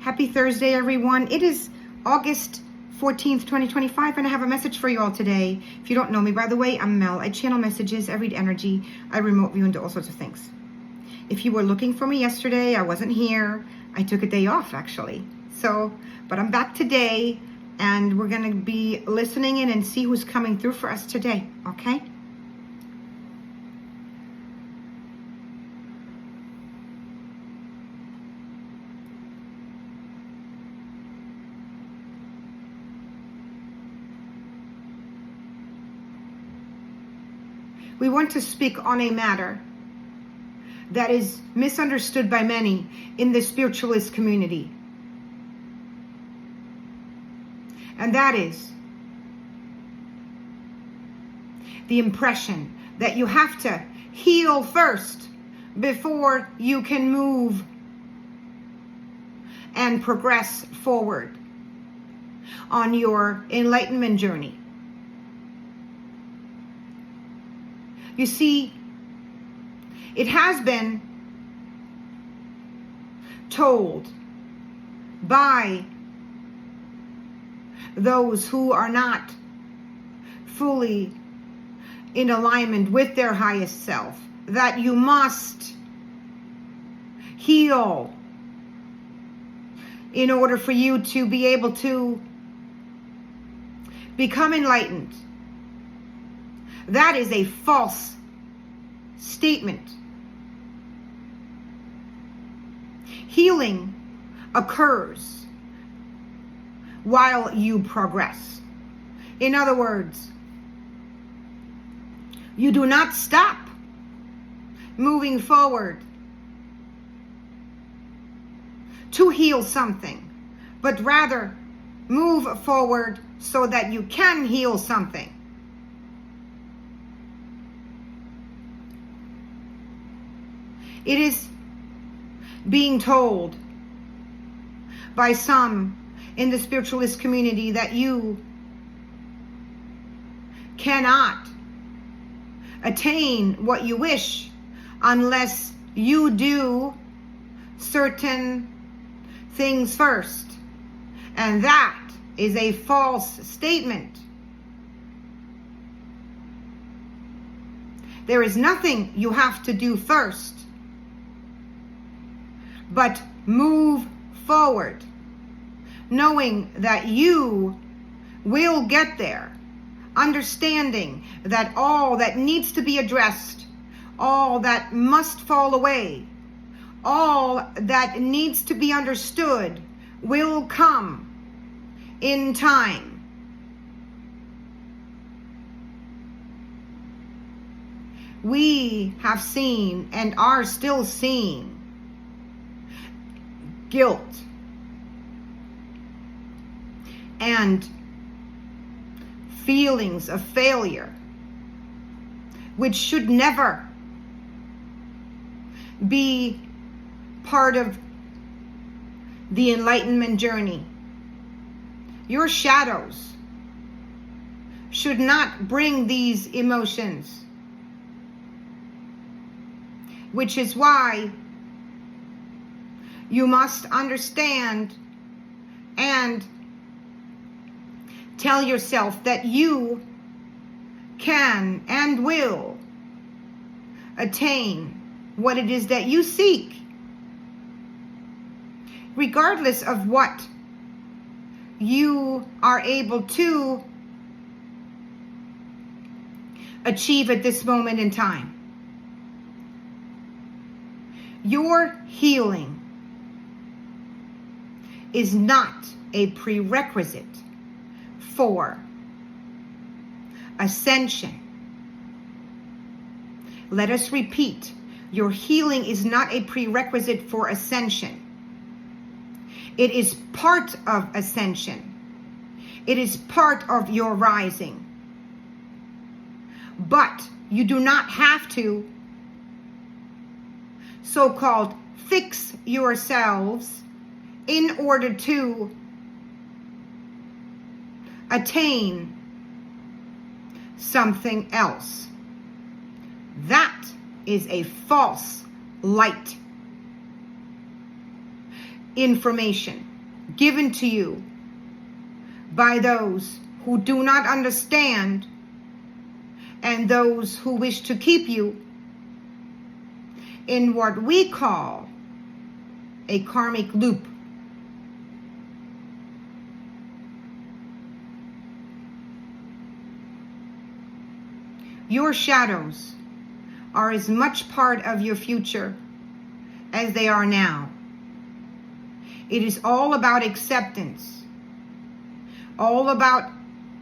Happy Thursday, everyone. It is August 14th, 2025, and I have a message for you all today. If you don't know me, by the way, I'm Mel. I channel messages, I read energy, I remote view, and do all sorts of things. If you were looking for me yesterday, I wasn't here. I took a day off, actually. But I'm back today, and we're going to be listening in and see who's coming through for us today, okay? We want to speak on a matter that is misunderstood by many in the spiritualist community. And that is the impression that you have to heal first before you can move and progress forward on your enlightenment journey. You see, it has been told by those who are not fully in alignment with their highest self that you must heal in order for you to be able to become enlightened. That is a false statement. Healing occurs while you progress. In other words, you do not stop moving forward to heal something, but rather move forward so that you can heal something. It is being told by some in the spiritualist community that you cannot attain what you wish unless you do certain things first. And that is a false statement. There is nothing you have to do first, but move forward, knowing that you will get there, understanding that all that needs to be addressed, all that must fall away, all that needs to be understood will come in time. We have seen and are still seeing guilt and feelings of failure, which should never be part of the enlightenment journey. Your shadows should not bring these emotions, which is why you must understand and tell yourself that you can and will attain what it is that you seek, regardless of what you are able to achieve at this moment in time. Your healing is not a prerequisite for ascension. Let us repeat, your healing is not a prerequisite for ascension. It is part of ascension. It is part of your rising. But you do not have to so-called fix yourselves in order to attain something else. That is a false light information. given to you by those who do not understand and those who wish to keep you in what we call a karmic loop. Your shadows are as much part of your future as they are now. It is all about acceptance, all about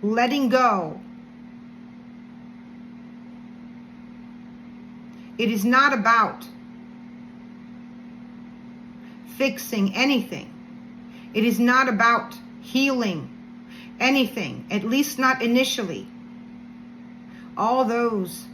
letting go. It is not about fixing anything. It is not about healing anything, at least not initially. All those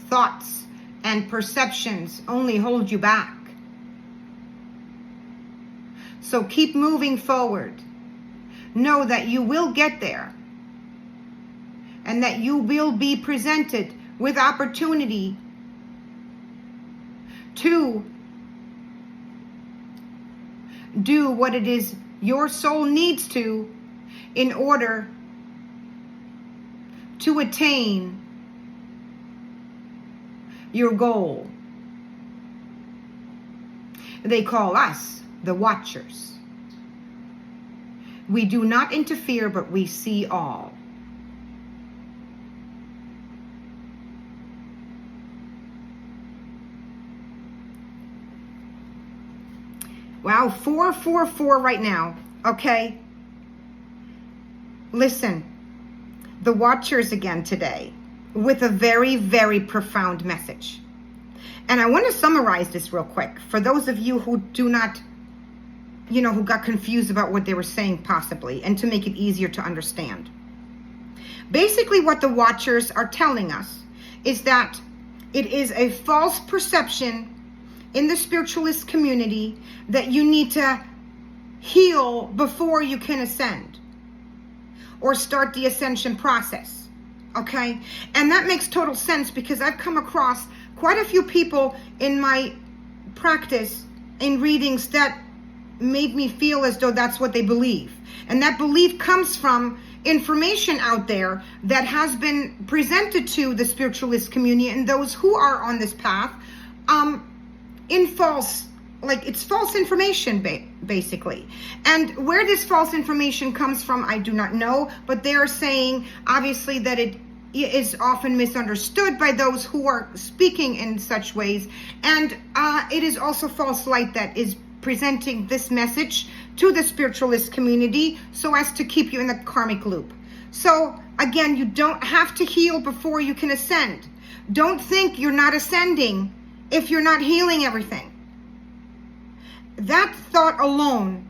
thoughts and perceptions only hold you back. So keep moving forward. Know that you will get there and that you will be presented with opportunity to do what it is your soul needs to in order to attain your goal. They call us the Watchers. We do not interfere, but we see all. Wow, 444 right now. Okay. Listen, the Watchers again today with a very, very profound message. And I want to summarize this real quick for those of you who do not, who got confused about what they were saying possibly, and to make it easier to understand. Basically, what the Watchers are telling us is that it is a false perception in the spiritualist community that you need to heal before you can ascend or start the ascension process. Okay? And that makes total sense because I've come across quite a few people in my practice in readings that made me feel as though that's what they believe. And that belief comes from information out there that has been presented to the spiritualist community and those who are on this path in false, it's false information basically. And where this false information comes from, I do not know, but they're saying obviously that it is often misunderstood by those who are speaking in such ways. And it is also false light that is presenting this message to the spiritualist community so as to keep you in the karmic loop. So again, you don't have to heal before you can ascend. Don't think you're not ascending if you're not healing everything. That thought alone,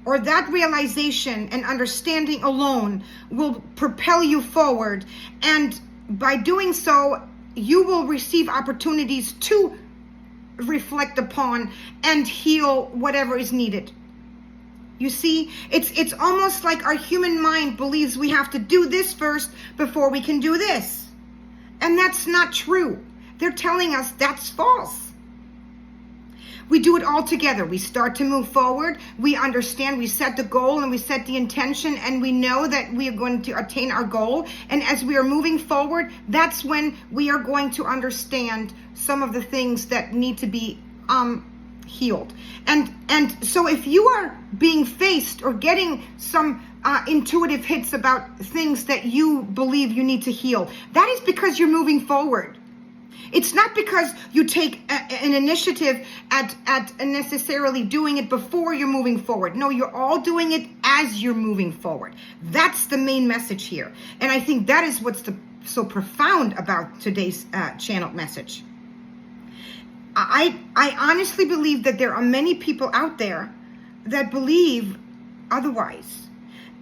or that realization and understanding alone, will propel you forward. And by doing so, you will receive opportunities to reflect upon and heal whatever is needed. You see, it's almost like our human mind believes we have to do this first before we can do this. And that's not true. They're telling us that's false. We do it all together. We start to move forward. We understand, we set the goal and we set the intention, and we know that we are going to attain our goal. And as we are moving forward, that's when we are going to understand some of the things that need to be healed. And so if you are being faced or getting some intuitive hits about things that you believe you need to heal, that is because you're moving forward. It's not because you take an initiative at necessarily doing it before you're moving forward. No, you're all doing it as you're moving forward. That's the main message here. And I think that is what's so profound about today's channeled message. I honestly believe that there are many people out there that believe otherwise.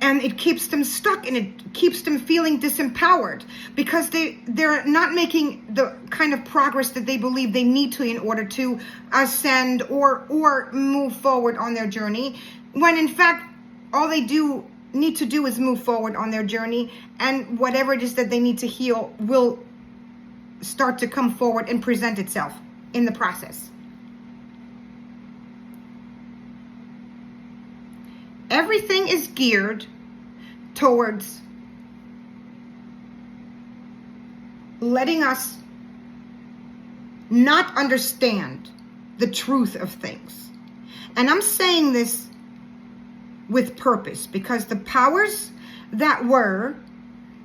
And it keeps them stuck and it keeps them feeling disempowered because they're not making the kind of progress that they believe they need to in order to ascend or move forward on their journey. When in fact, all they need to do is move forward on their journey, and whatever it is that they need to heal will start to come forward and present itself in the process. everything is geared towards letting us not understand the truth of things. And I'm saying this with purpose, because the powers that were,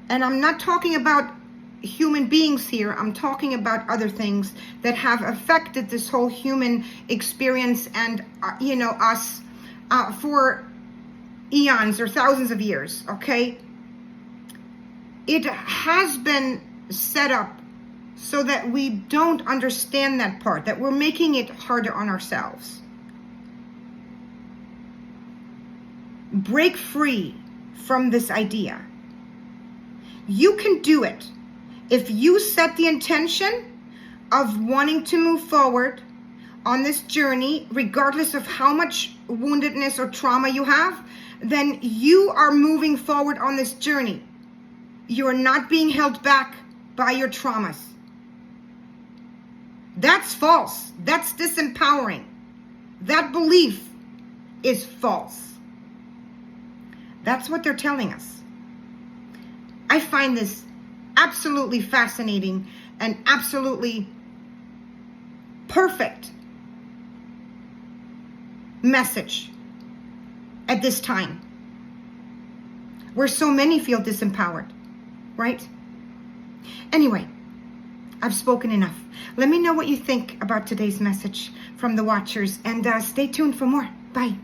and I'm not talking about human beings here, I'm talking about other things that have affected this whole human experience and, us for eons or thousands of years, okay? It has been set up so that we don't understand that part, that we're making it harder on ourselves. Break free from this idea. You can do it if you set the intention of wanting to move forward on this journey, regardless of how much woundedness or trauma you have. Then you are moving forward on this journey. You are not being held back by your traumas. That's false. That's disempowering. That belief is false. That's what they're telling us. I find this absolutely fascinating and absolutely perfect message at this time, where so many feel disempowered, right? Anyway, I've spoken enough. Let me know what you think about today's message from the Watchers, and stay tuned for more. Bye.